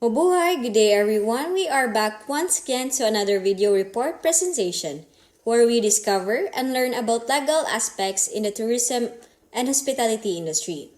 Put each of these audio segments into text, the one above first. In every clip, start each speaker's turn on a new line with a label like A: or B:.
A: Mabuhay! Good day everyone! We are back once again to another video report presentation where we discover and learn about legal aspects in the tourism and hospitality industry.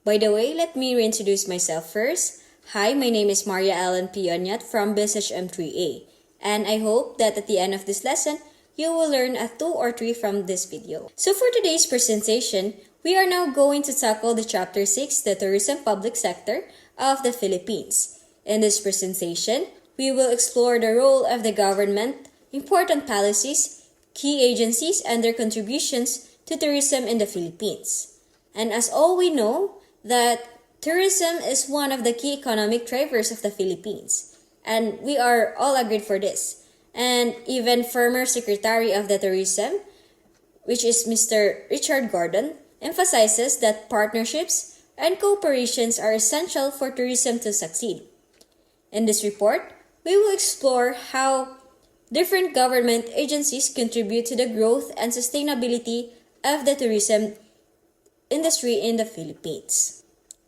A: By the way, let me reintroduce myself first. Hi, my name is Maria Ellen P. Onyot from BSHM3A, and I hope that at the end of this lesson, you will learn a 2 or 3 from this video. So for today's presentation, we are now going to tackle the Chapter 6, the Tourism Public Sector of the Philippines. In this presentation, we will explore the role of the government, important policies, key agencies, and their contributions to tourism in the Philippines. And as all we know, that tourism is one of the key economic drivers of the Philippines. And we are all agreed for this. And even former Secretary of the Tourism, which is Mr. Richard Gordon, emphasizes that partnerships and cooperations are essential for tourism to succeed. In this report, we will explore how different government agencies contribute to the growth and sustainability of the tourism industry in the Philippines.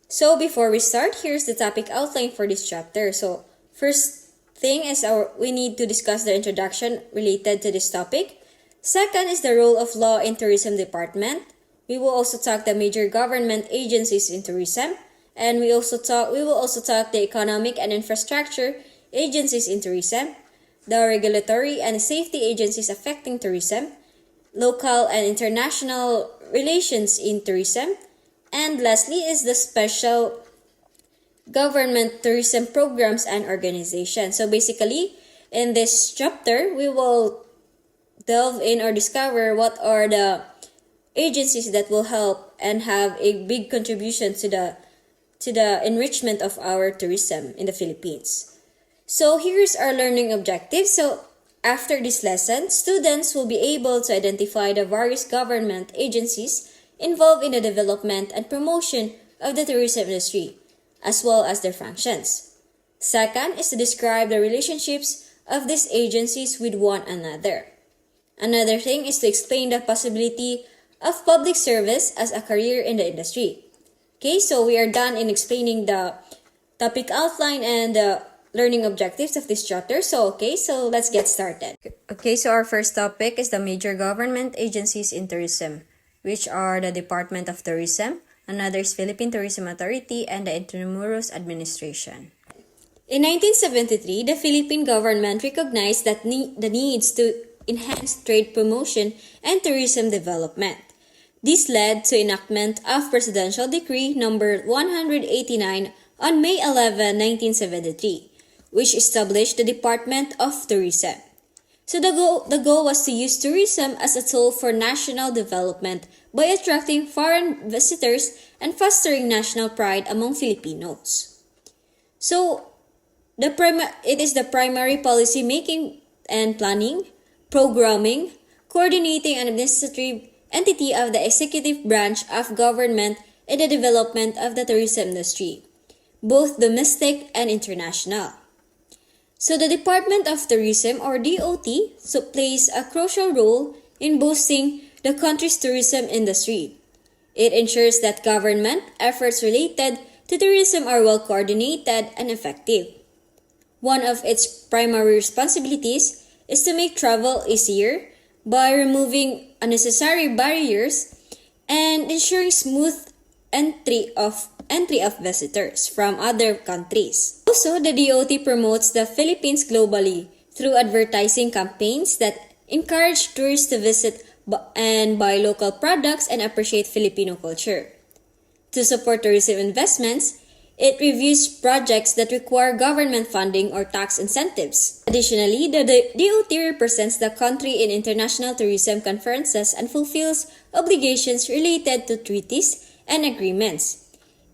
A: So before we start, here's the topic outline for this chapter. So first thing is we need to discuss the introduction related to this topic. Second is the role of law in tourism department. We will also talk the major government agencies in tourism. And we will also talk the economic and infrastructure agencies in tourism, the regulatory and safety agencies affecting tourism, local and international relations in tourism, and lastly is the special government tourism programs and organizations. So basically, in this chapter, we will delve in or discover what are the agencies that will help and have a big contribution to the enrichment of our tourism in the Philippines. So here's our learning objective. So after this lesson, students will be able to identify the various government agencies involved in the development and promotion of the tourism industry, as well as their functions. Second is to describe the relationships of these agencies with one another. Another thing is to explain the possibility of public service as a career in the industry. Okay, so we are done in explaining the topic outline and the learning objectives of this chapter. So let's get started. Okay, so our first topic is the major government agencies in tourism, which are the Department of Tourism, another is Philippine Tourism Authority, and the Intramuros Administration. In 1973, the Philippine government recognized that the needs to enhance trade promotion and tourism development. This led to enactment of Presidential Decree number 189 on May 11, 1973, which established the Department of Tourism. So the goal was to use tourism as a tool for national development by attracting foreign visitors and fostering national pride among Filipinos. So it is the primary policy making and planning, programming, coordinating, and administrative entity of the executive branch of government in the development of the tourism industry, both domestic and international. So the Department of Tourism, or DOT, plays a crucial role in boosting the country's tourism industry. It ensures that government efforts related to tourism are well coordinated and effective. One of its primary responsibilities is to make travel easier by removing unnecessary barriers and ensuring smooth entry of visitors from other countries. Also, the DOT promotes the Philippines globally through advertising campaigns that encourage tourists to visit and buy local products and appreciate Filipino culture. To support tourism investments, it reviews projects that require government funding or tax incentives. Additionally, the DOT represents the country in international tourism conferences and fulfills obligations related to treaties and agreements.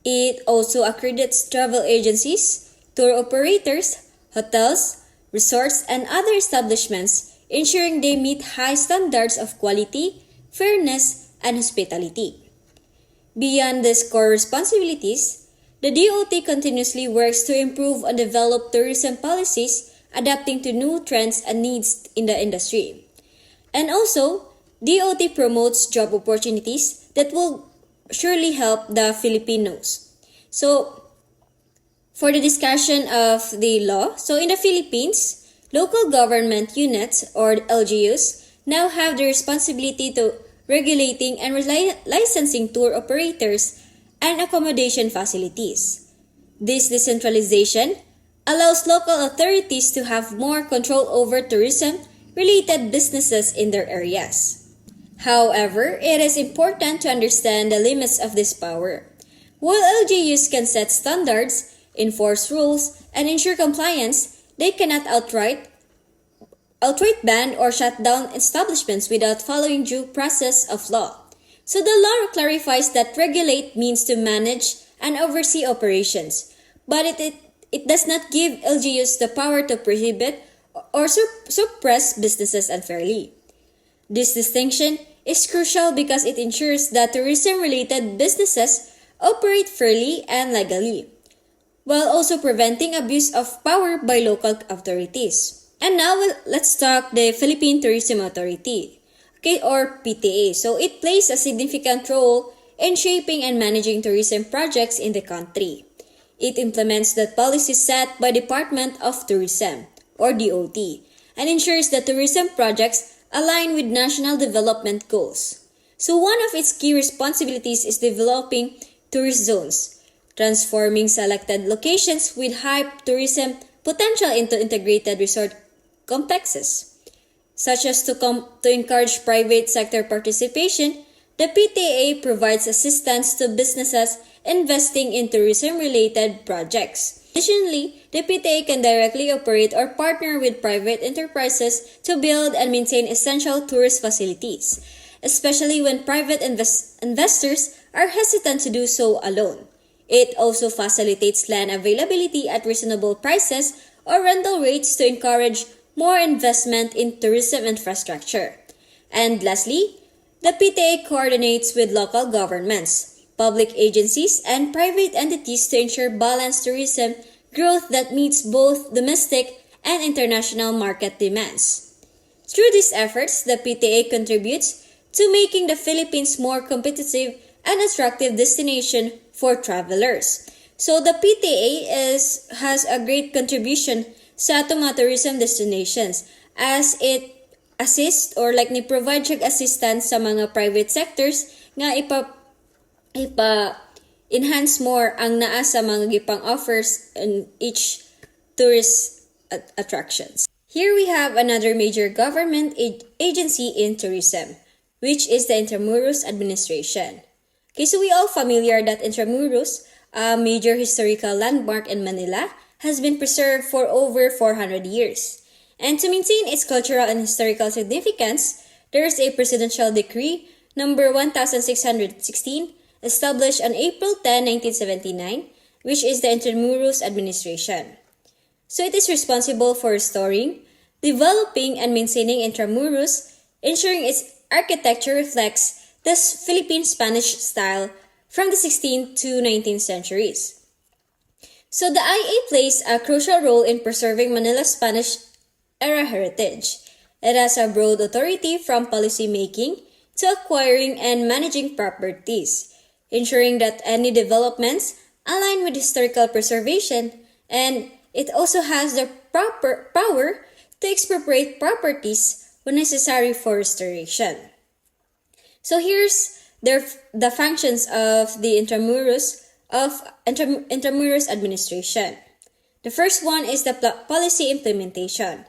A: It also accredits travel agencies, tour operators, hotels, resorts, and other establishments, ensuring they meet high standards of quality, fairness, and hospitality. Beyond these core responsibilities, the DOT continuously works to improve and develop tourism policies, adapting to new trends and needs in the industry. And also, DOT promotes job opportunities that will surely help the Filipinos. So, For the discussion of the law, so in the Philippines, local government units or LGUs now have the responsibility to regulating and licensing tour operators and accommodation facilities. This decentralization allows local authorities to have more control over tourism-related businesses in their areas. However, it is important to understand the limits of this power. While LGUs can set standards, enforce rules, and ensure compliance, they cannot outright ban or shut down establishments without following due process of law. So the law clarifies that regulate means to manage and oversee operations, but it does not give LGUs the power to prohibit or suppress businesses unfairly. This distinction is crucial because it ensures that tourism-related businesses operate fairly and legally, while also preventing abuse of power by local authorities. And now let's talk the Philippine Tourism Authority, or PTA. So it plays a significant role in shaping and managing tourism projects in the country. It implements the policies set by Department of Tourism, or DOT, and ensures that tourism projects align with national development goals. So one of its key responsibilities is developing tourist zones, transforming selected locations with high tourism potential into integrated resort complexes. Such as to encourage private sector participation, the PTA provides assistance to businesses investing in tourism-related projects. Additionally, the PTA can directly operate or partner with private enterprises to build and maintain essential tourist facilities, especially when private investors are hesitant to do so alone. It also facilitates land availability at reasonable prices or rental rates to encourage more investment in tourism infrastructure. And lastly, the PTA coordinates with local governments, public agencies, and private entities to ensure balanced tourism growth that meets both domestic and international market demands. Through these efforts, the PTA contributes to making the Philippines more competitive and attractive destination for travelers. So the PTA has a great contribution sa atong mga tourism destinations as it assist or like ni provide siya assistance sa mga private sectors nga ipa-enhance more ang naa sa mga gipang offers in each tourist attractions. Here we have another major government agency in tourism, which is the Intramuros Administration. Okay, so we all familiar that Intramuros, a major historical landmark in Manila, has been preserved for over 400 years. And to maintain its cultural and historical significance, there is a Presidential Decree number 1616 established on April 10, 1979, which is the Intramuros Administration. So it is responsible for restoring, developing, and maintaining Intramuros, ensuring its architecture reflects the Philippine Spanish style from the 16th to 19th centuries. So the IA plays a crucial role in preserving Manila's Spanish-era heritage. It has a broad authority from policy making to acquiring and managing properties, ensuring that any developments align with historical preservation, and it also has the proper power to expropriate properties when necessary for restoration. So here's the functions of the Intramuros Administration. The first one is the policy implementation.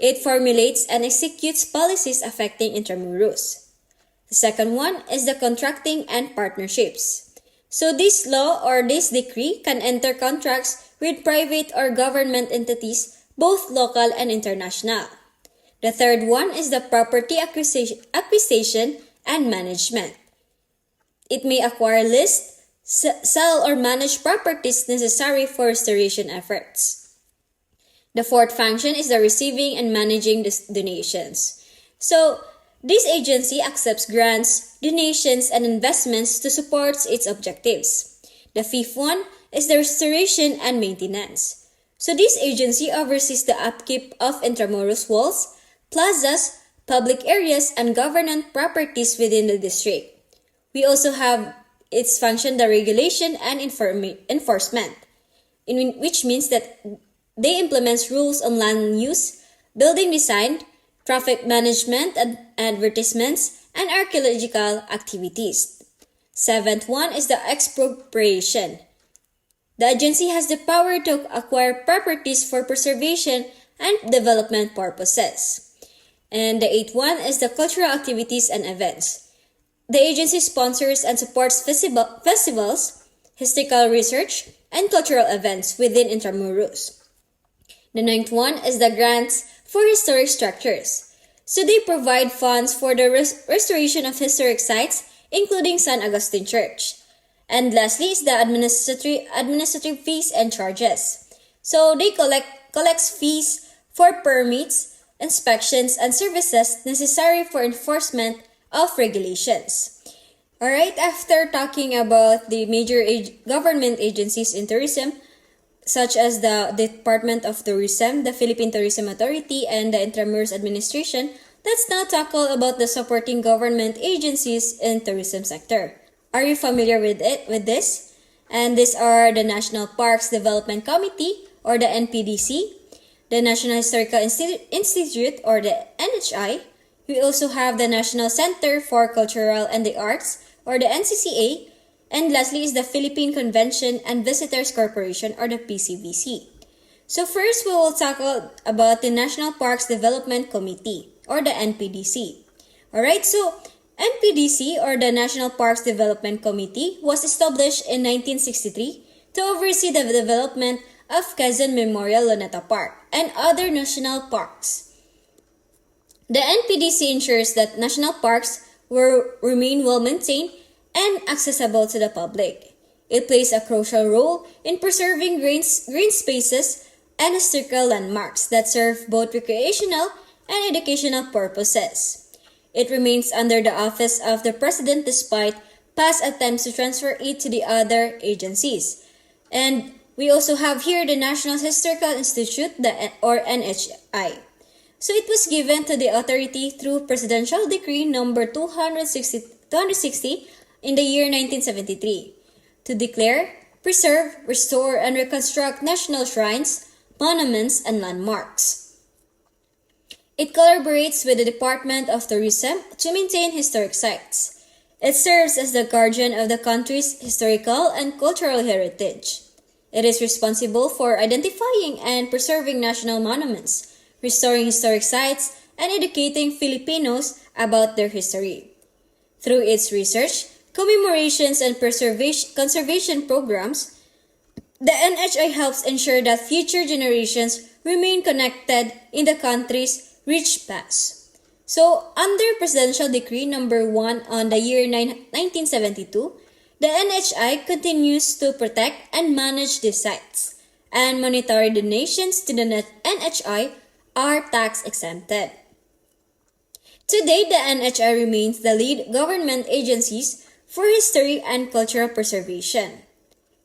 A: It formulates and executes policies affecting Intramuros. The second one is the contracting and partnerships. So this law or this decree can enter contracts with private or government entities, both local and international. The third one is the property acquisition and management. It may acquire, list, sell, or manage properties necessary for restoration efforts. The fourth function is the receiving and managing donations. So, this agency accepts grants, donations, and investments to support its objectives. The fifth one is the restoration and maintenance. So, this agency oversees the upkeep of Intramuros walls, plazas, public areas, and government properties within the district. We also have its function the regulation and enforcement. which means that they implement rules on land use, building design, traffic management, advertisements, and archaeological activities. Seventh one is the expropriation. The agency has the power to acquire properties for preservation and development purposes. And the eighth one is the cultural activities and events. The agency sponsors and supports festivals, historical research, and cultural events within Intramuros. The ninth one is the grants for historic structures. So they provide funds for the restoration of historic sites, including San Agustin Church. And lastly is the administrative fees and charges. So they collects fees for permits, inspections, and services necessary for enforcement of regulations. Alright, after talking about the major government agencies in tourism, such as the Department of Tourism, the Philippine Tourism Authority, and the Intramuros Administration, let's now tackle about the supporting government agencies in tourism sector. Are you familiar with this? And these are the National Parks Development Committee, or the NPDC, the National Historical Institute, or the NHI. We also have the National Center for Cultural and the Arts, or the NCCA, and lastly is the Philippine Convention and Visitors Corporation, or the PCVC. So first, we will tackle about the National Parks Development Committee, or the NPDC. Alright, so NPDC, or the National Parks Development Committee, was established in 1963 to oversee the development of Quezon Memorial Luneta Park and other national parks. The NPDC ensures that national parks will remain well-maintained and accessible to the public. It plays a crucial role in preserving green spaces and historical landmarks that serve both recreational and educational purposes. It remains under the office of the President despite past attempts to transfer it to the other agencies. And we also have here the National Historical Institute, or NHI. So it was given to the authority through Presidential Decree number 260 in the year 1973 to declare, preserve, restore, and reconstruct national shrines, monuments, and landmarks. It collaborates with the Department of Tourism to maintain historic sites. It serves as the guardian of the country's historical and cultural heritage. It is responsible for identifying and preserving national monuments, restoring historic sites, and educating Filipinos about their history. Through its research, commemorations, and conservation programs, the NHI helps ensure that future generations remain connected in the country's rich past. So, under Presidential Decree number 1 on the year 1972, the NHI continues to protect and manage these sites, and monetary donations to the NHI are tax exempted. Today, the NHI remains the lead government agencies for history and cultural preservation.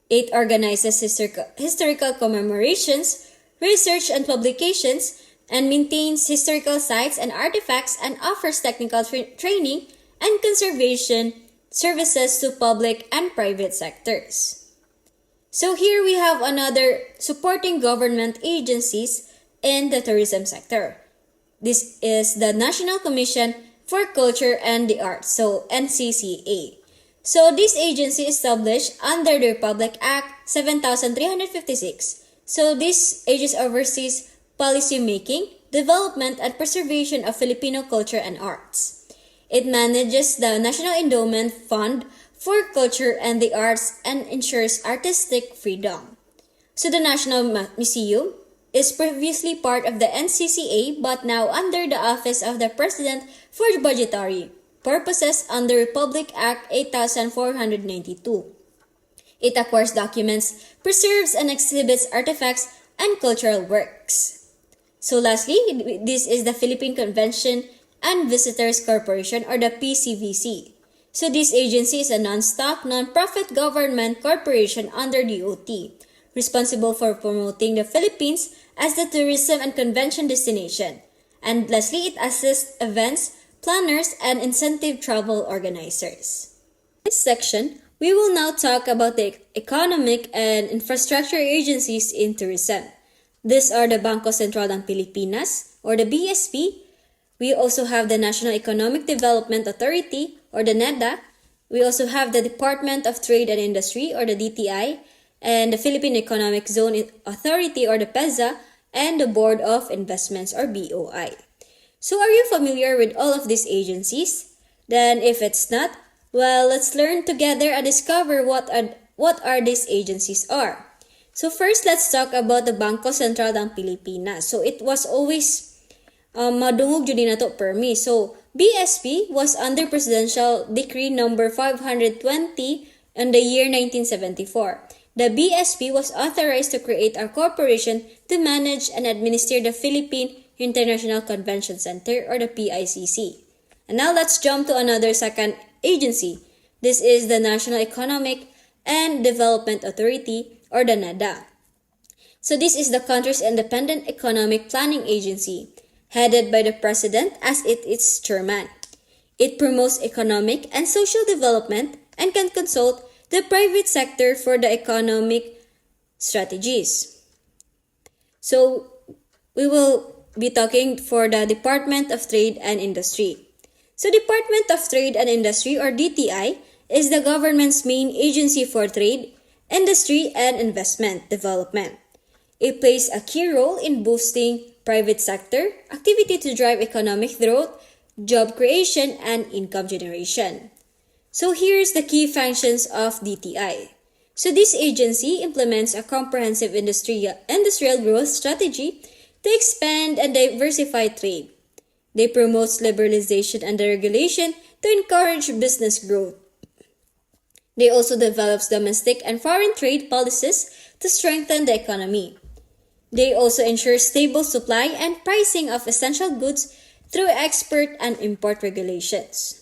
A: It organizes historical commemorations, research and publications, and maintains historical sites and artifacts, and offers technical training and conservation services to public and private sectors. So here we have another supporting government agencies in the tourism sector. This is the National Commission for Culture and the Arts, so NCCA. So this agency established under the Republic Act 7356. So this agency oversees policy making, development, and preservation of Filipino culture and arts. It manages the National Endowment Fund for Culture and the Arts and ensures artistic freedom. So the National Museum is previously part of the NCCA but now under the Office of the President for budgetary purposes under Republic Act 8492. It acquires documents, preserves and exhibits artifacts and cultural works. So lastly, this is the Philippine Convention and Visitors Corporation, or the PCVC. So this agency is a non-stock, non-profit government corporation under DOT, responsible for promoting the Philippines as the tourism and convention destination. And lastly, it assists events, planners, and incentive travel organizers. In this section, We will now talk about the economic and infrastructure agencies in tourism. These are the Bangko Sentral ng Pilipinas, or the BSP. We also have the National Economic Development Authority, or the NEDA. We also have the Department of Trade and Industry, or the DTI, and the Philippine Economic Zone Authority, or the PEZA, and the Board of Investments, or BOI. So are you familiar with all of these agencies? Then if it's not, well, let's learn together and discover what are these agencies are. So first, let's talk about the Bangko Sentral ng Pilipinas. So it was always madungog jud na to permi. So BSP was under Presidential Decree number 520 in the year 1974. The BSP was authorized to create a corporation to manage and administer the Philippine International Convention Center, or the PICC. And now let's jump to another second agency. This is the National Economic and Development Authority, or the NEDA. So this is the country's independent economic planning agency, headed by the President as its chairman. It promotes economic and social development and can consult the private sector for the economic strategies. So we will be talking for the Department of Trade and Industry. So Department of Trade and Industry, or DTI, is the government's main agency for trade, industry, and investment development. It plays a key role in boosting private sector activity to drive economic growth, job creation, and income generation. So here's the key functions of DTI. So this agency implements a comprehensive industrial growth strategy to expand and diversify trade. They promote liberalization and deregulation to encourage business growth. They also develop domestic and foreign trade policies to strengthen the economy. They also ensure stable supply and pricing of essential goods through export and import regulations.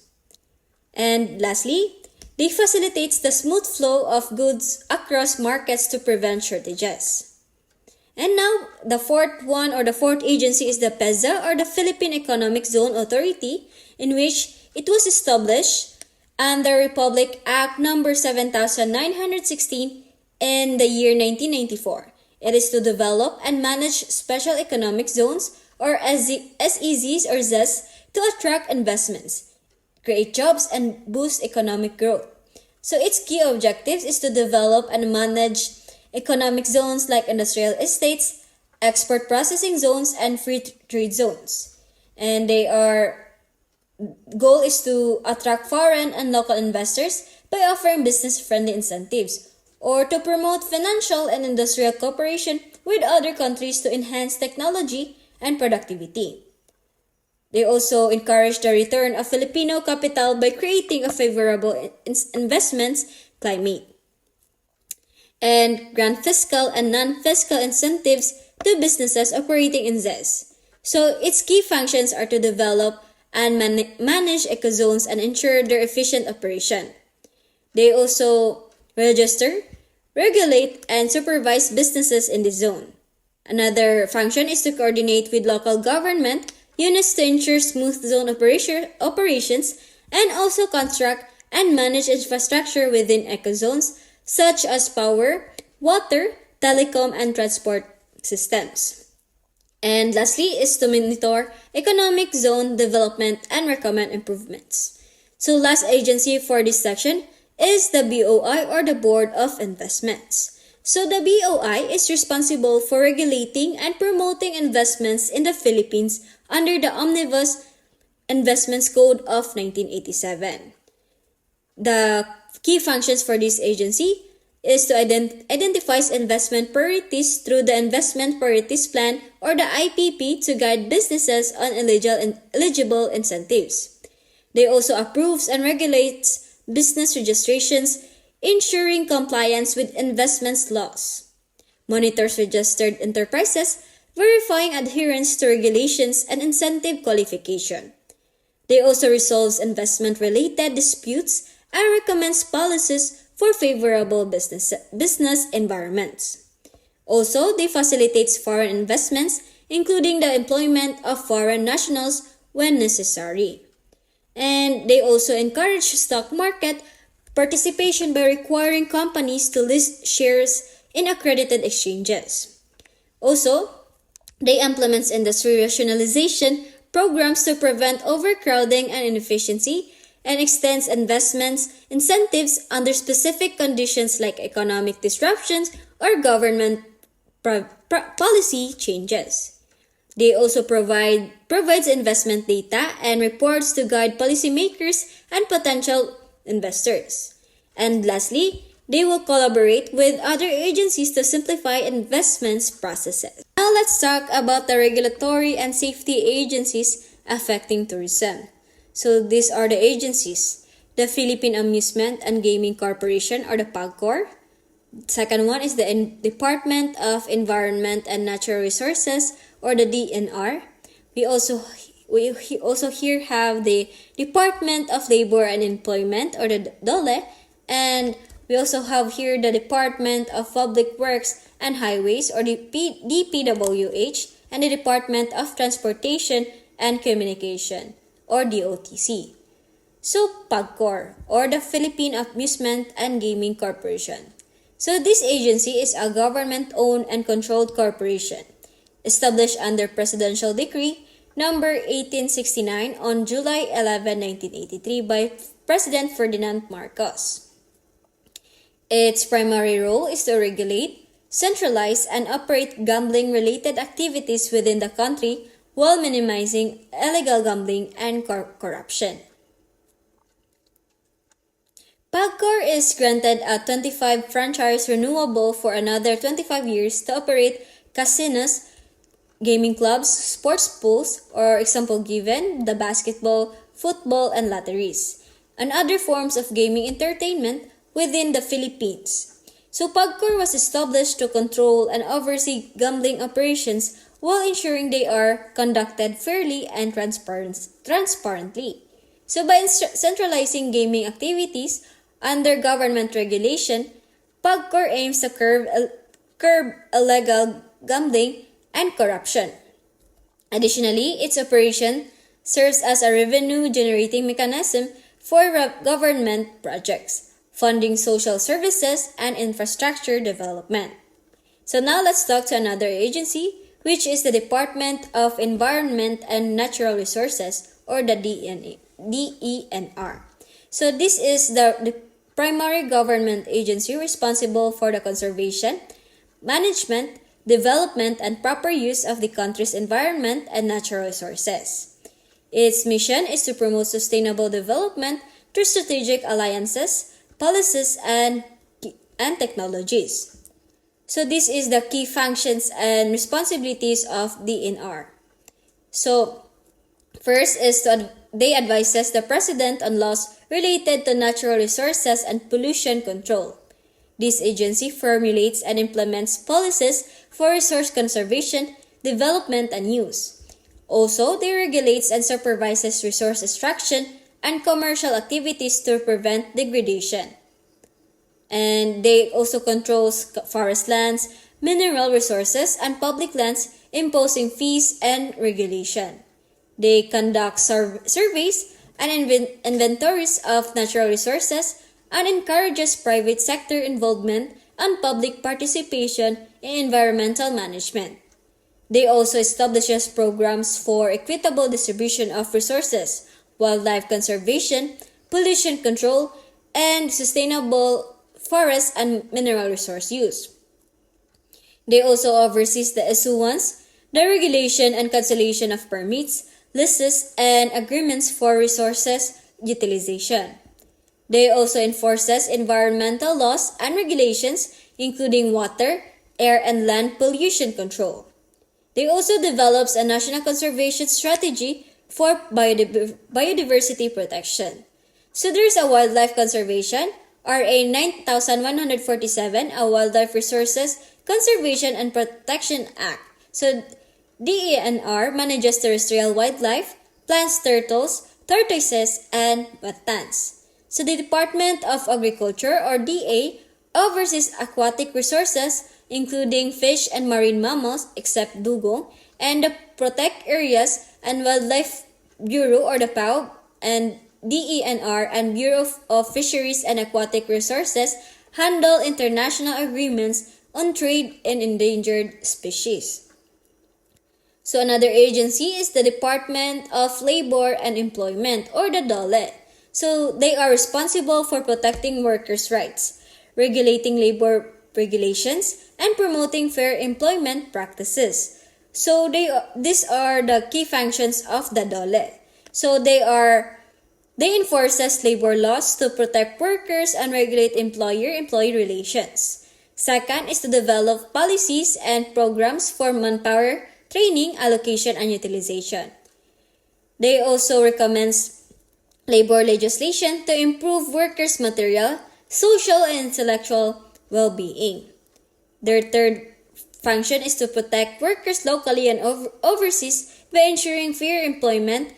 A: And lastly, they facilitate the smooth flow of goods across markets to prevent shortages. And now, the fourth agency is the PEZA, or the Philippine Economic Zone Authority, in which it was established under Republic Act number 7916 in the year 1994. It is to develop and manage special economic zones, or SEZs or ZES, to attract investments, create jobs, and boost economic growth. So its key objectives is to develop and manage economic zones like industrial estates, export processing zones, and free trade zones. And goal is to attract foreign and local investors by offering business-friendly incentives, or to promote financial and industrial cooperation with other countries to enhance technology and productivity. They also encourage the return of Filipino capital by creating a favorable investments climate, and grant fiscal and non-fiscal incentives to businesses operating in ZES. So its key functions are to develop and manage ecozones and ensure their efficient operation. They also register, regulate, and supervise businesses in the zone. Another function is to coordinate with local government units to ensure smooth zone operations, and also construct and manage infrastructure within ecozones such as power, water, telecom, and transport systems. And lastly is to monitor economic zone development and recommend improvements. So last agency for this section is the BOI, or the Board of Investments. So the BOI is responsible for regulating and promoting investments in the Philippines under the Omnibus Investments Code of 1987. The key functions for this agency is to identify investment priorities through the Investment Priorities Plan, or the IPP, to guide businesses on eligible incentives. They also approves and regulates business registrations, ensuring compliance with investments laws, monitors registered enterprises, verifying adherence to regulations and incentive qualification. They also resolves investment-related disputes and recommends policies for favorable business environments. Also, they facilitates foreign investments, including the employment of foreign nationals when necessary. And they also encourage stock market participation by requiring companies to list shares in accredited exchanges. Also, they implement industry rationalization programs to prevent overcrowding and inefficiency and extends investments incentives under specific conditions like economic disruptions or government policy changes. They also provides investment data and reports to guide policymakers and potential investors. And lastly, they will collaborate with other agencies to simplify investments processes. Now let's talk about the regulatory and safety agencies affecting tourism. So these are the agencies: the Philippine Amusement and Gaming Corporation, or the PAGCOR. Second one is the Department of Environment and Natural Resources, or the DNR. We also here have the Department of Labor and Employment, or the DOLE, and we also have here the Department of Public Works and Highways, or the DPWH, and the Department of Transportation and Communication, or DOTC. So PAGCOR, or the Philippine Amusement and Gaming Corporation. So this agency is a government-owned and controlled corporation established under Presidential Decree number 1869 on July 11, 1983 by President Ferdinand Marcos. Its primary role is to regulate, centralize, and operate gambling-related activities within the country while minimizing illegal gambling and corruption. PAGCOR is granted a 25 franchise renewable for another 25 years to operate casinos, gaming clubs, sports pools, or example given, the basketball, football, and lotteries, and other forms of gaming entertainment within the Philippines. So PAGCOR was established to control and oversee gambling operations while ensuring they are conducted fairly and transparently. So by centralizing gaming activities under government regulation, PAGCOR aims to curb illegal gambling and corruption. Additionally, its operation serves as a revenue-generating mechanism for government projects, funding social services and infrastructure development. So now let's talk to another agency, which is the Department of Environment and Natural Resources, or the DENR. So this is the primary government agency responsible for the conservation, management, development, and proper use of the country's environment and natural resources. Its mission is to promote sustainable development through strategic alliances, policies, and technologies. So this is the key functions and responsibilities of DNR. So first is they advises the President on laws related to natural resources and pollution control. This agency formulates and implements policies for resource conservation, development, and use. Also, they regulates and supervises resource extraction and commercial activities to prevent degradation. And they also controls forest lands, mineral resources, and public lands, imposing fees and regulation. They conduct surveys and inventories of natural resources and encourages private sector involvement and public participation in environmental management. They also establishes programs for equitable distribution of resources, wildlife conservation, pollution control, and sustainable forest and mineral resource use. They also oversees the issuance, the regulation and cancellation of permits, lists, and agreements for resources utilization. They also enforces environmental laws and regulations, including water, air, and land pollution control. They also develops a national conservation strategy for biodiversity protection. So there's a wildlife conservation, RA 9147, a Wildlife Resources Conservation and Protection Act. So DENR manages terrestrial wildlife, plants, turtles, tortoises, and wetlands. So the Department of Agriculture, or DA, oversees aquatic resources including fish and marine mammals except dugong, and the Protect Areas and Wildlife Bureau, or the PAW, and DENR, and Bureau of Fisheries and Aquatic Resources handle international agreements on trade in endangered species. So another agency is the Department of Labor and Employment, or the DOLE. So they are responsible for protecting workers' rights, regulating labor regulations, and promoting fair employment practices. So these are the key functions of the DOLE. So they enforces labor laws to protect workers and regulate employer-employee relations. Second is to develop policies and programs for manpower training, allocation, and utilization. They also recommends labor legislation to improve workers' material, social, and intellectual well-being. Their third function is to protect workers locally and overseas by ensuring fair employment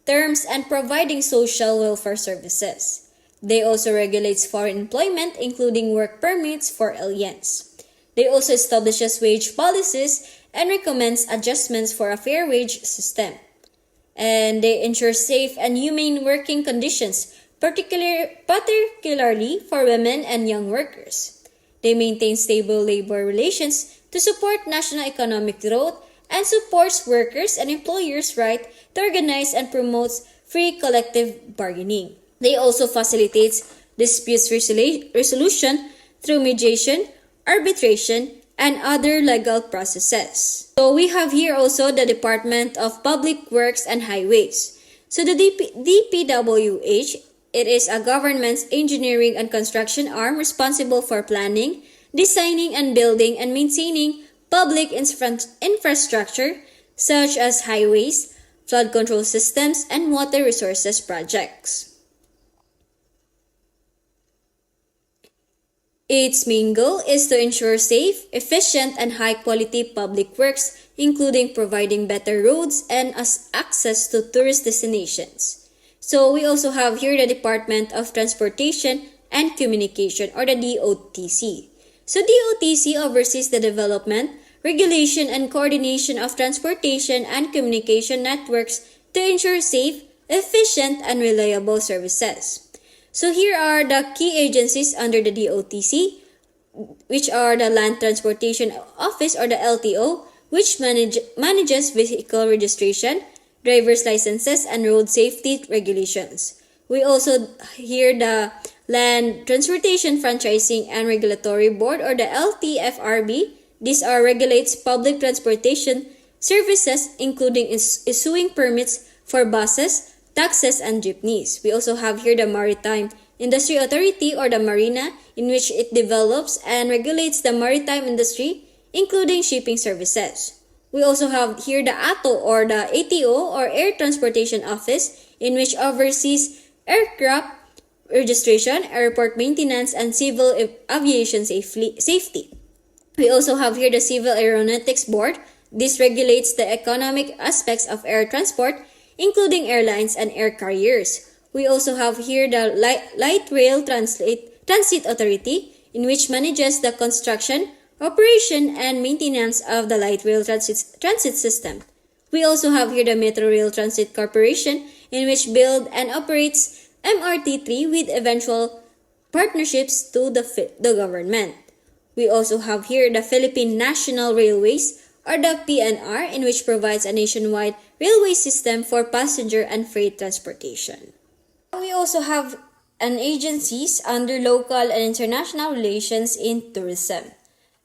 A: terms and providing social welfare services. They also regulate foreign employment, including work permits for aliens. They also establishes wage policies and recommends adjustments for a fair wage system. And they ensure safe and humane working conditions, particularly for women and young workers. They maintain stable labor relations to support national economic growth and supports workers and employers' right to organize and promotes free collective bargaining. They also facilitates disputes resolution through mediation, arbitration, and other legal processes. So we have here also the Department of Public Works and Highways. So the DPWH, it is a government's engineering and construction arm responsible for planning, designing and building and maintaining public infrastructure such as highways, flood control systems, and water resources projects. Its main goal is to ensure safe, efficient, and high-quality public works, including providing better roads and access to tourist destinations. So we also have here the Department of Transportation and Communication, or the DOTC. So DOTC oversees the development, regulation, and coordination of transportation and communication networks to ensure safe, efficient, and reliable services. So here are the key agencies under the DOTC, which are the Land Transportation Office, or the LTO, which manages vehicle registration, driver's licenses, and road safety regulations. We also hear the Land Transportation Franchising and Regulatory Board, or the LTFRB. These regulates public transportation services, including issuing permits for buses, taxis, and jeepneys. We also have here the Maritime Industry Authority, or the Marina, in which it develops and regulates the maritime industry, including shipping services. We also have here the ATO, or the ATO, or Air Transportation Office, in which oversees aircraft registration, airport maintenance, and civil aviation safety. We also have here the Civil Aeronautics Board. This regulates the economic aspects of air transport, including airlines and air carriers. We also have here the Light Rail Transit Authority, in which manages the construction, operation, and maintenance of the light rail transit system. We also have here the Metro Rail Transit Corporation, in which builds and operates MRT3 with eventual partnerships to the government. We also have here the Philippine National Railways, or the PNR, in which provides a nationwide railway system for passenger and freight transportation. We also have an agencies under local and international relations in tourism.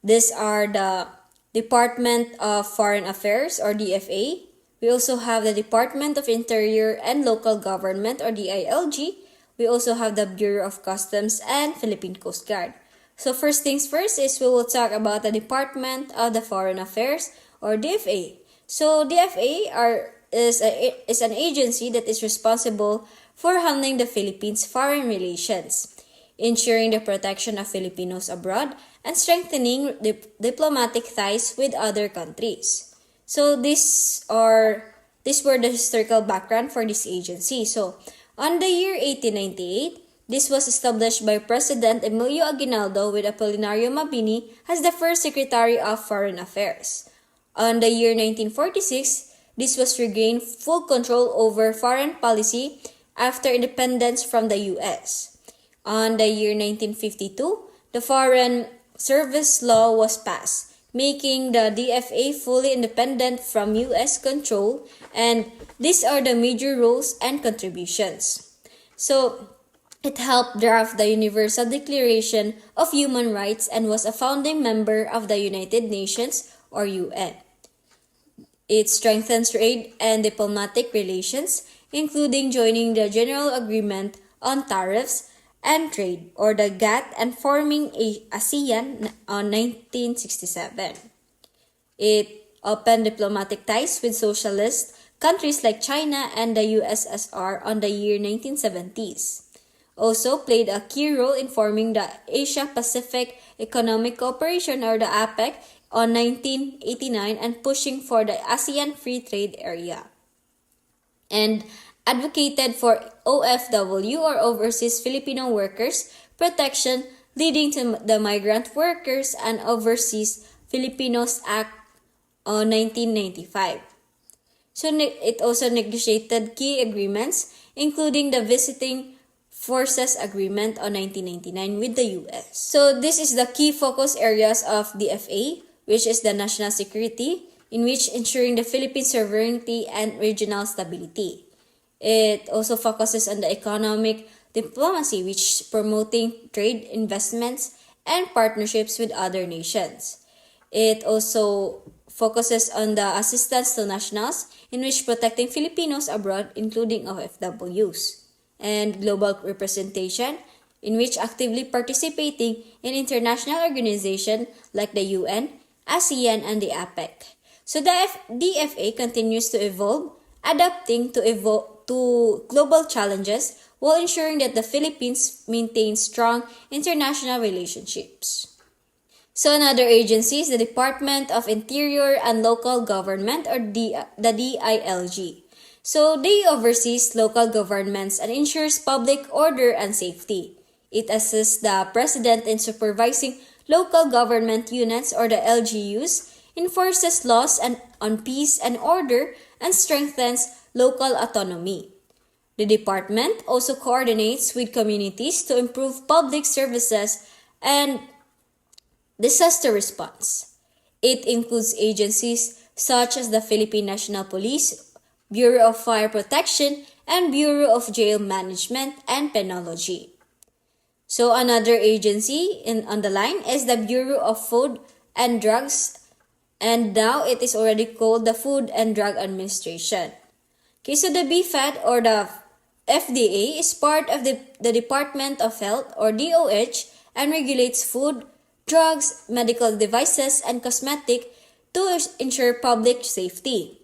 A: These are the Department of Foreign Affairs, or DFA. We also have the Department of Interior and Local Government, or DILG. We also have the Bureau of Customs and Philippine Coast Guard. So first things first is we will talk about the Department of the Foreign Affairs, or DFA. So DFA is an agency that is responsible for handling the Philippines' foreign relations, ensuring the protection of Filipinos abroad, and strengthening diplomatic ties with other countries. So these were the historical background for this agency. So on the year 1898, this was established by President Emilio Aguinaldo with Apolinario Mabini as the first Secretary of Foreign Affairs. On the year 1946, this was regained full control over foreign policy after independence from the U.S. On the year 1952, the Foreign Service Law was passed, making the DFA fully independent from U.S. control, and these are the major roles and contributions. So, it helped draft the Universal Declaration of Human Rights and was a founding member of the United Nations or UN. It strengthens trade and diplomatic relations, including joining the General Agreement on Tariffs and Trade or the GATT and forming ASEAN on 1967. It opened diplomatic ties with socialist countries like China and the USSR on the year 1970s. Also played a key role in forming the Asia-Pacific Economic Cooperation or the APEC on 1989 and pushing for the ASEAN Free Trade Area. And advocated for OFW or Overseas Filipino Workers Protection, leading to the Migrant Workers and Overseas Filipinos Act on 1995. So it also negotiated key agreements, including the Visiting Forces Agreement on 1999 with the US. So this is the key focus areas of DFA, which is the national security, in which ensuring the Philippine sovereignty and regional stability. It also focuses on the economic diplomacy, which promoting trade, investments, and partnerships with other nations. It also focuses on the assistance to nationals, in which protecting Filipinos abroad, including OFWs, and global representation, in which actively participating in international organizations like the UN, ASEAN, and the APEC. So the DFA continues to evolve, adapting to global challenges while ensuring that the Philippines maintain strong international relationships. So another agency is the Department of Interior and Local Government or the DILG. So they oversees local governments and ensures public order and safety. It assists the President in supervising local government units or the LGUs, enforces laws on peace and order, and strengthens local autonomy. The department also coordinates with communities to improve public services and disaster response. It includes agencies such as the Philippine National Police, Bureau of Fire Protection, and Bureau of Jail Management and Penology. So another agency on the line is the Bureau of Food and Drugs, and now it is already called the Food and Drug Administration. Okay, so the BFAD or the FDA is part of the Department of Health or DOH and regulates food, drugs, medical devices, and cosmetic to ensure public safety.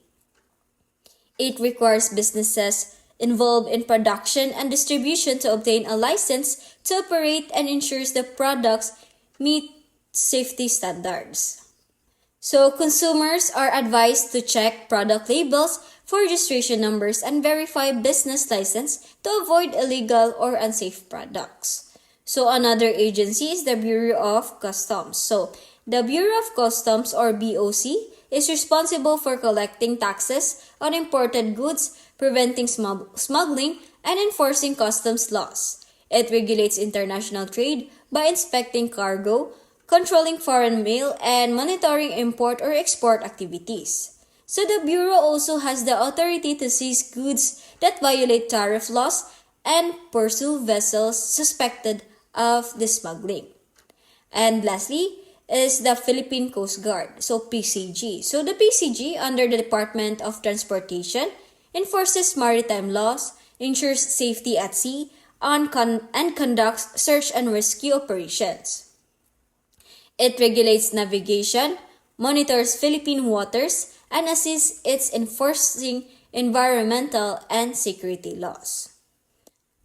A: It requires businesses involved in production and distribution to obtain a license to operate and ensures the products meet safety standards. So consumers are advised to check product labels for registration numbers and verify business license to avoid illegal or unsafe products. So another agency is the Bureau of Customs. So the Bureau of Customs or BOC is responsible for collecting taxes on imported goods, preventing smuggling, and enforcing customs laws. It regulates international trade by inspecting cargo, controlling foreign mail, and monitoring import or export activities. So the Bureau also has the authority to seize goods that violate tariff laws and pursue vessels suspected of the smuggling. And lastly is the Philippine Coast Guard, so PCG. So the PCG under the Department of Transportation enforces maritime laws, ensures safety at sea, and conducts search and rescue operations. It regulates navigation, monitors Philippine waters, and assists its enforcing environmental and security laws.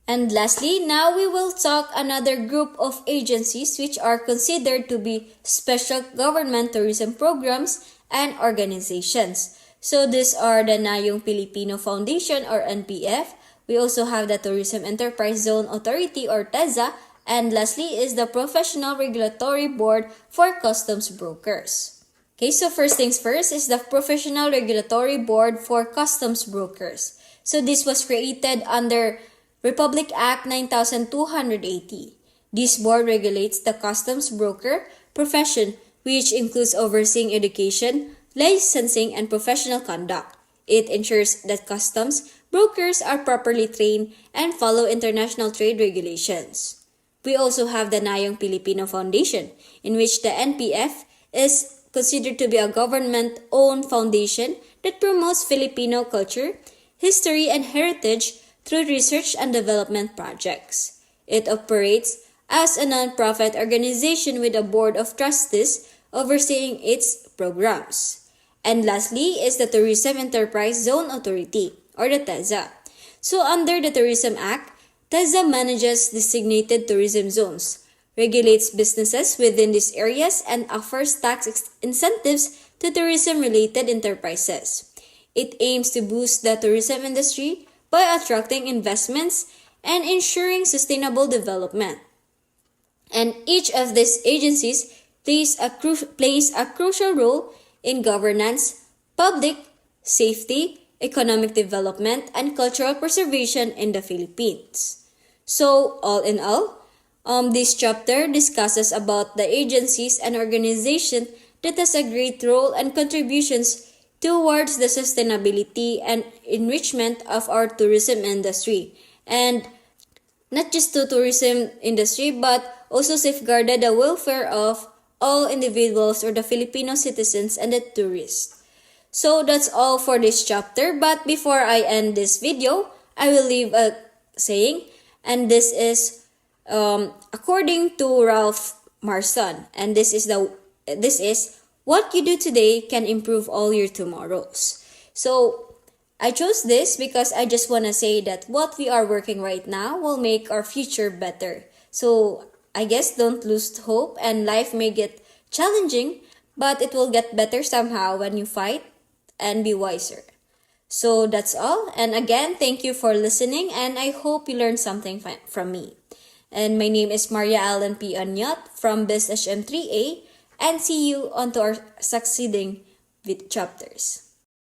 A: And lastly, now we will talk another group of agencies which are considered to be special government tourism programs and organizations. So these are the Nayong Pilipino Foundation or NPF. We also have the Tourism Enterprise Zone Authority or TEZA. And lastly is the Professional Regulatory Board for Customs Brokers. Okay, so first things first is the Professional Regulatory Board for Customs Brokers. So this was created under Republic Act 9280. This board regulates the customs broker profession, which includes overseeing education, licensing, and professional conduct. It ensures that customs brokers are properly trained and follow international trade regulations. We also have the Nayong Filipino Foundation, in which the NPF is considered to be a government-owned foundation that promotes Filipino culture, history, and heritage through research and development projects. It operates as a non-profit organization with a board of trustees overseeing its programs. And lastly is the Tourism Enterprise Zone Authority, or the TEZA. So under the Tourism Act, TEZA manages designated tourism zones, regulates businesses within these areas, and offers tax incentives to tourism-related enterprises. It aims to boost the tourism industry by attracting investments and ensuring sustainable development. And each of these agencies plays a crucial role in governance, public safety, economic development, and cultural preservation in the Philippines. So, all in all, this chapter discusses about the agencies and organizations that has a great role and contributions towards the sustainability and enrichment of our tourism industry. And not just to tourism industry, but also safeguarded the welfare of all individuals or the Filipino citizens and the tourists. So that's all for this chapter, but before I end this video, I will leave a saying, and this is according to Ralph Marston, and this is what you do today can improve all your tomorrows. So I chose this because I just want to say that what we are working right now will make our future better. So I guess don't lose hope, and life may get challenging, but it will get better somehow when you fight and be wiser. So that's all. And again, thank you for listening, and I hope you learned something from me. And my name is Maria Allen P. Onyot from BizHM3A, and see you on to our succeeding chapters.